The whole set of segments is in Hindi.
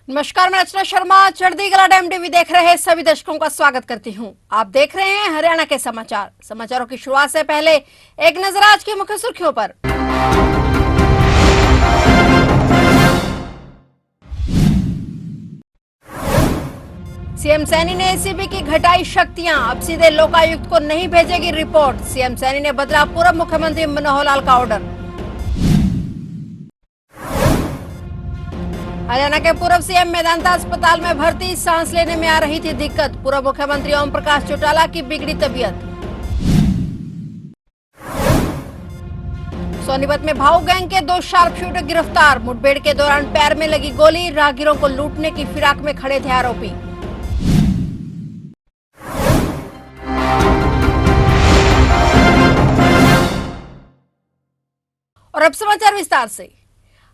नमस्कार, मैं अर्चना शर्मा चढ़दी कला टाइम टीवी देख रहे सभी दर्शकों का स्वागत करती हूं। आप देख रहे हैं हरियाणा के समाचारों की शुरुआत से पहले एक नजर आज की मुख्य सुर्खियों पर। सीएम सैनी ने एसीबी की घटाई शक्तियां, अब सीधे लोकायुक्त को नहीं भेजेगी रिपोर्ट। सीएम सैनी ने बदला पूर्व मुख्यमंत्री मनोहर लाल का ऑर्डर। हरियाणा के पूर्व सीएम मेदांता अस्पताल में भर्ती, सांस लेने में आ रही थी दिक्कत। पूर्व मुख्यमंत्री ओम प्रकाश चौटाला की बिगड़ी तबीयत। सोनीपत में भाऊ गैंग के 2 शार्प शूटर गिरफ्तार, मुठभेड़ के दौरान पैर में लगी गोली, राहगीरों को लूटने की फिराक में खड़े थे आरोपी। और अब समाचार विस्तार से।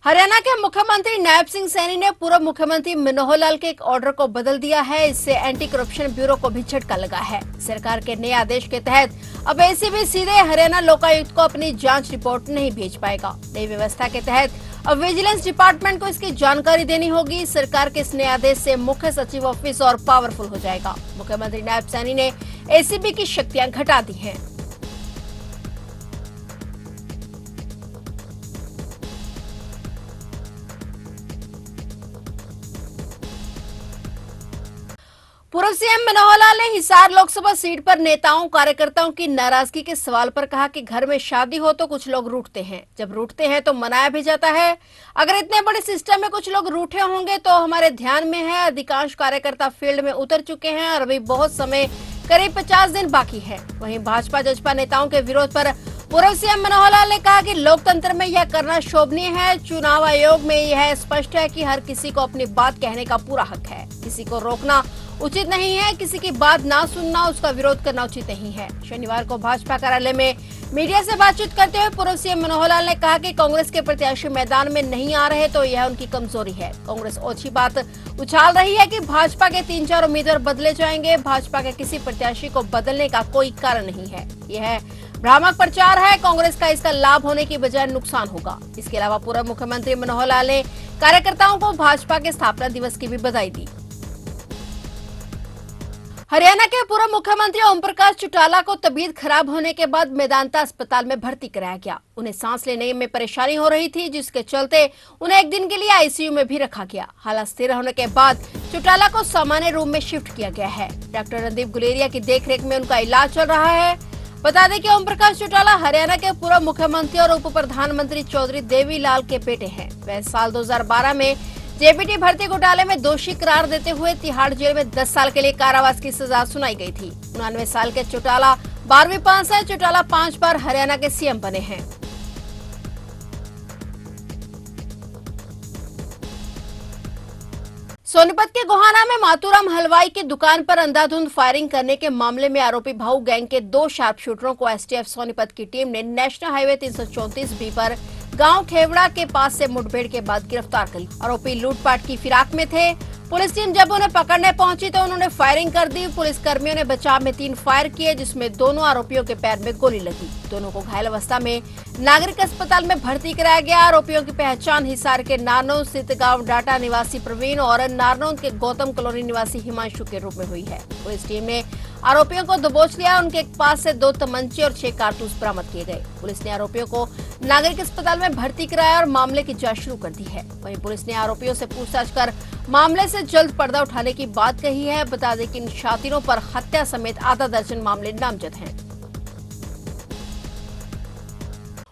हरियाणा के मुख्यमंत्री नायब सिंह सैनी ने पूर्व मुख्यमंत्री मनोहर लाल के एक ऑर्डर को बदल दिया है। इससे एंटी करप्शन ब्यूरो को भी झटका लगा है। सरकार के नए आदेश के तहत अब एसीबी सीधे हरियाणा लोकायुक्त को अपनी जांच रिपोर्ट नहीं भेज पाएगा। नई व्यवस्था के तहत अब विजिलेंस डिपार्टमेंट को इसकी जानकारी देनी होगी। सरकार के इस नए आदेश से मुख्य सचिव ऑफिस और पावरफुल हो जाएगा। मुख्यमंत्री नायब सैनी ने एसीबी की शक्तियां घटा दी हैं। पूर्व सीएम मनोहर लाल ने हिसार लोकसभा सीट पर नेताओं कार्यकर्ताओं की नाराजगी के सवाल पर कहा कि घर में शादी हो तो कुछ लोग रूठते हैं, जब रूठते हैं तो मनाया भी जाता है। अगर इतने बड़े सिस्टम में कुछ लोग रूठे होंगे तो हमारे ध्यान में है। अधिकांश कार्यकर्ता फील्ड में उतर चुके हैं और अभी बहुत समय, करीब 50 दिन बाकी है। वहीं भाजपा जजपा नेताओं के विरोध पर पूर्व सीएम मनोहर लाल ने कहा कि लोकतंत्र में यह करना शोभनीय है। चुनाव आयोग में यह स्पष्ट है कि हर किसी को अपनी बात कहने का पूरा हक है। किसी को रोकना उचित नहीं है, किसी की बात ना सुनना, उसका विरोध करना उचित नहीं है। शनिवार को भाजपा कार्यालय में मीडिया से बातचीत करते हुए पूर्व सीएम मनोहर लाल ने कहा कि कांग्रेस के प्रत्याशी मैदान में नहीं आ रहे तो यह उनकी कमजोरी है। कांग्रेस ओछी बात उछाल रही है कि भाजपा के 3-4 उम्मीदवार बदले जाएंगे। भाजपा के किसी प्रत्याशी को बदलने का कोई कारण नहीं है। यह भ्रामक प्रचार है। कांग्रेस का इसका लाभ होने की बजाय नुकसान होगा। इसके अलावा पूर्व मुख्यमंत्री मनोहर लाल ने कार्यकर्ताओं को भाजपा के स्थापना दिवस की भी बधाई दी। हरियाणा के पूर्व मुख्यमंत्री ओम प्रकाश चौटाला को तबीयत खराब होने के बाद मेदांता अस्पताल में भर्ती कराया गया। उन्हें सांस लेने में परेशानी हो रही थी, जिसके चलते उन्हें एक दिन के लिए आईसीयू में भी रखा गया। हालात स्थिर होने के बाद चौटाला को सामान्य रूम में शिफ्ट किया गया है। डॉक्टर रणदीप गुलेरिया की देखरेख में उनका इलाज चल रहा है। बता दें कि ओम प्रकाश चौटाला हरियाणा के पूर्व मुख्यमंत्री और उप प्रधानमंत्री चौधरी देवीलाल के बेटे हैं। वह साल 2012 में जेबीटी भर्ती घोटाले में दोषी करार देते हुए तिहाड़ जेल में 10 साल के लिए कारावास की सजा सुनाई गई थी। 99 साल के चौटाला 12वीं पास है। चौटाला 5 बार हरियाणा के सीएम बने हैं। सोनीपत के गोहाना में मातूराम हलवाई की दुकान पर अंधाधुंध फायरिंग करने के मामले में आरोपी भाऊ गैंग के 2 शार्प शूटरों को एसटीएफ सोनीपत की टीम ने नेशनल हाईवे 334 बी पर गांव खेवड़ा के पास से मुठभेड़ के बाद गिरफ्तार कर लिया। आरोपी लूटपाट की फिराक में थे। पुलिस टीम जब उन्हें पकड़ने पहुंची तो उन्होंने फायरिंग कर दी। पुलिस कर्मियों ने बचाव में 3 फायर किए, जिसमें दोनों आरोपियों के पैर में गोली लगी। दोनों को घायल अवस्था में नागरिक अस्पताल में भर्ती कराया गया। आरोपियों की पहचान हिसार के नारनौंद स्थित गांव डाटा निवासी प्रवीण और नारनौंद के गौतम कॉलोनी निवासी हिमांशु के रूप में हुई है। पुलिस टीम ने आरोपियों को दबोच लिया। उनके पास से 2 तमंचे और 6 कारतूस बरामद किए गए। पुलिस ने आरोपियों को नागरिक अस्पताल में भर्ती कराया और मामले की जांच शुरू कर दी है। वहीं पुलिस ने आरोपियों से पूछताछ कर मामले से जल्द पर्दा उठाने की बात कही है। बता दें कि इन शातिरों पर हत्या समेत आधा दर्जन मामले नामजद हैं।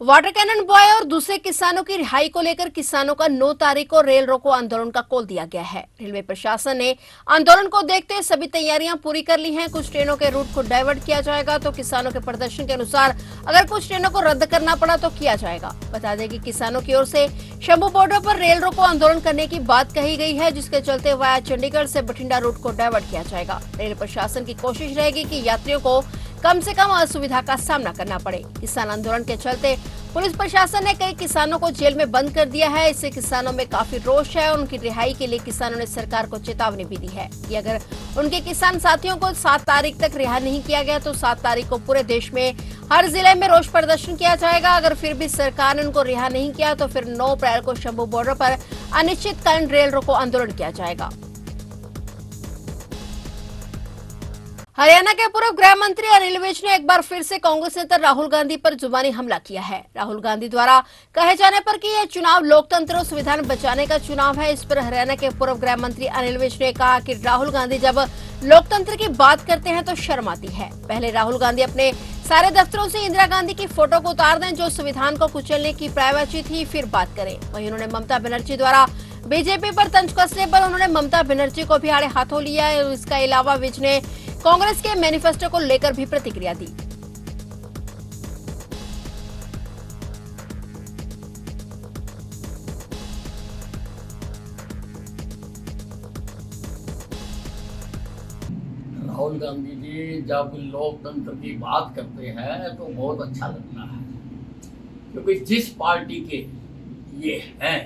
वाटर कैनन बॉय और दूसरे किसानों की रिहाई को लेकर किसानों का 9 तारीख को रेल रोको आंदोलन का कॉल दिया गया है। रेलवे प्रशासन ने आंदोलन को देखते हुए सभी तैयारियां पूरी कर ली हैं। कुछ ट्रेनों के रूट को डाइवर्ट किया जाएगा तो किसानों के प्रदर्शन के अनुसार अगर कुछ ट्रेनों को रद्द करना पड़ा तो किया जाएगा। बता दें कि किसानों की ओर से शंभू बॉर्डर पर रेल रोको आंदोलन करने की बात कही गई है, जिसके चलते वाया चंडीगढ़ से बठिंडा रूट को डाइवर्ट किया जाएगा। रेल प्रशासन की कोशिश रहेगी कि यात्रियों को कम से कम असुविधा का सामना करना पड़े। किसान आंदोलन के चलते पुलिस प्रशासन ने कई किसानों को जेल में बंद कर दिया है। इससे किसानों में काफी रोष है। उनकी रिहाई के लिए किसानों ने सरकार को चेतावनी भी दी है कि अगर उनके किसान साथियों को 7 तारीख तक रिहा नहीं किया गया तो 7 तारीख को पूरे देश में हर जिले में रोष प्रदर्शन किया जाएगा। अगर फिर भी सरकार ने उनको रिहा नहीं किया तो फिर 9 अप्रैल को शंभू बॉर्डर पर अनिश्चितकालीन रेल रोको आंदोलन किया जाएगा। हरियाणा के पूर्व गृह मंत्री अनिल विज ने एक बार फिर से कांग्रेस नेता राहुल गांधी पर जुबानी हमला किया है। राहुल गांधी द्वारा कहे जाने पर कि यह चुनाव लोकतंत्र और संविधान बचाने का चुनाव है। इस पर हरियाणा के पूर्व गृह मंत्री अनिल विज ने कहा कि राहुल गांधी जब लोकतंत्र की बात करते हैं तो शर्म आती है। पहले राहुल गांधी अपने सारे दफ्तरों से इंदिरा गांधी की फोटो को उतार दें, जो संविधान को कुचलने की प्रायवाची थी, फिर बात करें। वहीं उन्होंने ममता बनर्जी द्वारा बीजेपी पर तंज कसने पर उन्होंने ममता बनर्जी को भी आड़े हाथों लिया है। इसके अलावा विज ने कांग्रेस के मैनिफेस्टो को लेकर भी प्रतिक्रिया दी। राहुल गांधी जी जब लोकतंत्र की बात करते हैं तो बहुत अच्छा लगता है, क्योंकि जिस पार्टी के ये हैं,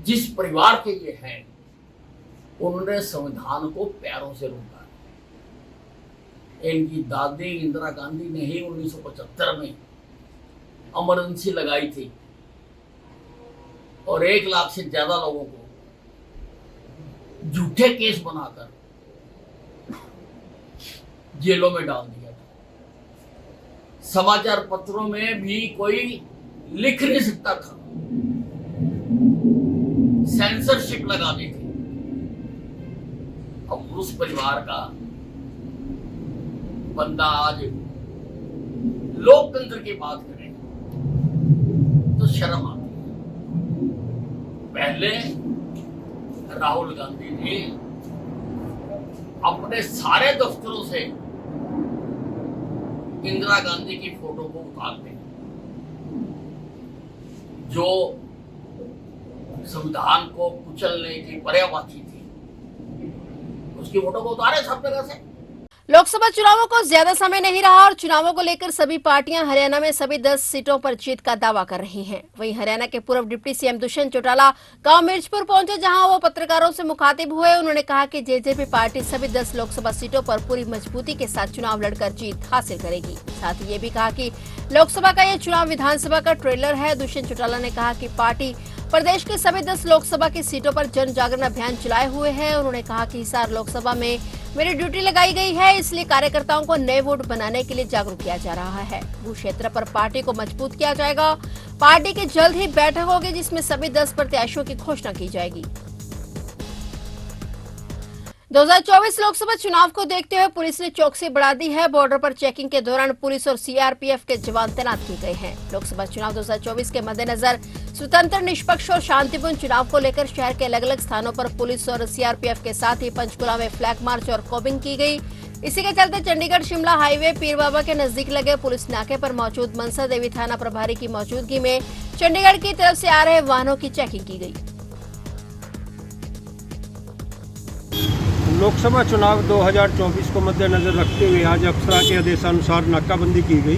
जिस परिवार के ये हैं, उन्होंने संविधान को पैरों से रोका है। इनकी दादी इंदिरा गांधी ने ही 1975 में इमरजेंसी लगाई थी और 1 लाख से ज्यादा लोगों को झूठे केस बनाकर जेलों में डाल दिया था। समाचार पत्रों में भी कोई लिख नहीं सकता था, सेंसरशिप लगा दी थी। अब उस परिवार का बंदा आज लोकतंत्र की बात करे तो शर्म आती है। पहले राहुल गांधी ने अपने सारे दफ्तरों से इंदिरा गांधी की फोटो को उतार दें, जो संविधान को कुचलने की पर्यायवाची थी, उसकी फोटो को उतारे सब जगह से। लोकसभा चुनावों को ज्यादा समय नहीं रहा और चुनावों को लेकर सभी पार्टियां हरियाणा में सभी 10 सीटों पर जीत का दावा कर रही हैं। वहीं हरियाणा के पूर्व डिप्टी सीएम दुष्यंत चौटाला गांव मिर्चपुर पहुंचे, जहां वो पत्रकारों से मुखातिब हुए। उन्होंने कहा कि जेजेपी पार्टी सभी 10 लोकसभा सीटों पर पूरी मजबूती के साथ चुनाव लड़कर जीत हासिल करेगी। साथ ही ये भी कहा कि लोकसभा का यह चुनाव विधानसभा का ट्रेलर है। दुष्यंत चौटाला ने कहा कि पार्टी प्रदेश की सभी 10 लोकसभा की सीटों पर जन जागरण अभियान चलाए हुए है। उन्होंने कहा कि हिसार लोकसभा में मेरी ड्यूटी लगाई गई है, इसलिए कार्यकर्ताओं को नए वोट बनाने के लिए जागरूक किया जा रहा है। भू क्षेत्र पर पार्टी को मजबूत किया जाएगा। पार्टी की जल्द ही बैठक होगी, जिसमें सभी 10 प्रत्याशियों की घोषणा की जाएगी। 2024 लोकसभा चुनाव को देखते हुए पुलिस ने चौकसी बढ़ा दी है। बॉर्डर पर चेकिंग के दौरान पुलिस और सीआरपीएफ के जवान तैनात किए गए हैं। लोकसभा चुनाव 2024 के मद्देनजर स्वतंत्र, निष्पक्ष और शांतिपूर्ण चुनाव को लेकर शहर के अलग अलग स्थानों पर पुलिस और सीआरपीएफ के साथ ही पंचकुला में फ्लैग मार्च और कॉबिंग की गई। इसी के चलते चंडीगढ़ शिमला हाईवे पीर बाबा के नजदीक लगे पुलिस नाके पर मौजूद मनसा देवी थाना प्रभारी की मौजूदगी में चंडीगढ़ की तरफ से आ रहे वाहनों की चेकिंग की गई। लोकसभा चुनाव 2024 को मद्देनजर रखते हुए आज अफसरा के आदेशानुसार नाकाबंदी की गई।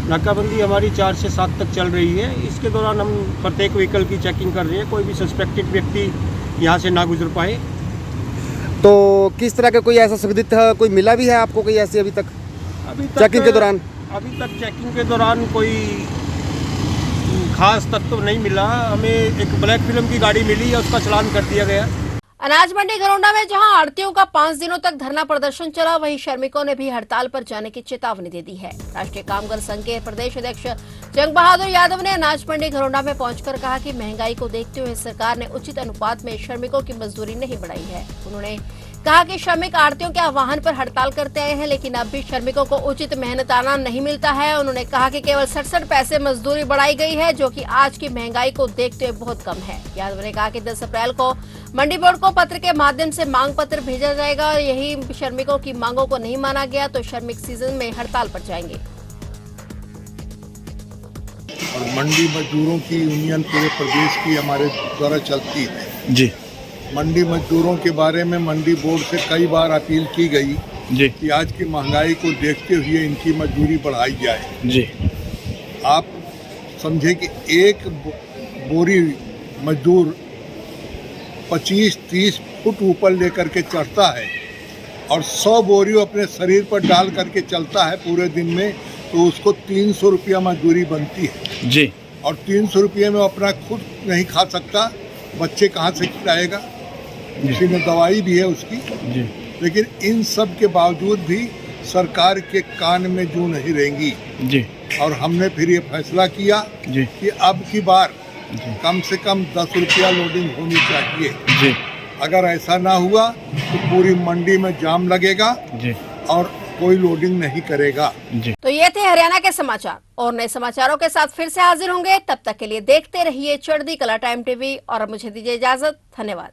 नाकाबंदी हमारी 4 से 7 तक चल रही है। इसके दौरान हम प्रत्येक व्हीकल की चेकिंग कर रहे हैं, कोई भी सस्पेक्टेड व्यक्ति यहाँ से ना गुजर पाए। तो किस तरह का कोई ऐसा संदिग्ध कोई मिला भी है आपको कोई ऐसी अभी तक चेकिंग के दौरान? अभी तक चेकिंग के दौरान कोई खास तत्व तो नहीं मिला। हमें एक ब्लैक फिल्म की गाड़ी मिली है, उसका चालान कर दिया गया। अनाज मंडी घरौंडा में जहां आड़तियों का 5 दिनों तक धरना प्रदर्शन चला, वहीं श्रमिकों ने भी हड़ताल पर जाने की चेतावनी दे दी है। राष्ट्रीय कामगार संघ के प्रदेश अध्यक्ष जंग बहादुर यादव ने अनाज मंडी घरौंडा में पहुंचकर कहा कि महंगाई को देखते हुए सरकार ने उचित अनुपात में श्रमिकों की मजदूरी नहीं बढ़ाई है। उन्होंने कहा कि श्रमिक आड़तियों के आह्वान पर हड़ताल करते आए हैं, लेकिन अब भी श्रमिकों को उचित मेहनताना नहीं मिलता है। उन्होंने कहा कि केवल 67 पैसे मजदूरी बढ़ाई गई है, जो कि आज की महंगाई को देखते हुए बहुत कम है। यादव ने कहा कि 10 अप्रैल को मंडी बोर्ड को पत्र के माध्यम से मांग पत्र भेजा जाएगा। यही श्रमिकों की मांगों को नहीं माना गया तो श्रमिक सीजन में हड़ताल पर जाएंगे। और मंडी मजदूरों की यूनियन पूरे प्रदेश की हमारे द्वारा चलती है जी। मंडी मजदूरों के बारे में मंडी बोर्ड से कई बार अपील की गई जी कि आज की महंगाई को देखते हुए इनकी मजदूरी बढ़ाई जाए जी। आप समझे कि एक बोरी मजदूर 25-30 फुट ऊपर लेकर के चढ़ता है और 100 बोरी अपने शरीर पर डाल करके चलता है पूरे दिन में, तो उसको 300 रुपया मजदूरी बनती है जी। और 300 रुपये में अपना खुद नहीं खा सकता बच्चे कहाँ से खिलाएगा, उसी में दवाई भी है उसकी। लेकिन इन सब के बावजूद भी सरकार के कान में जूं नहीं रहेंगी जी। और हमने फिर ये फैसला किया जी। कि अब की बार कम से कम 10 रुपया लोडिंग होनी चाहिए जी। अगर ऐसा ना हुआ तो पूरी मंडी में जाम लगेगा जी। और कोई लोडिंग नहीं करेगा। जी। तो ये थे हरियाणा के समाचार और नए समाचारों के साथ फिर से हाजिर होंगे। तब तक के लिए देखते रहिए चढ़ती कला टाइम टीवी और अब मुझे दीजिए इजाजत। धन्यवाद।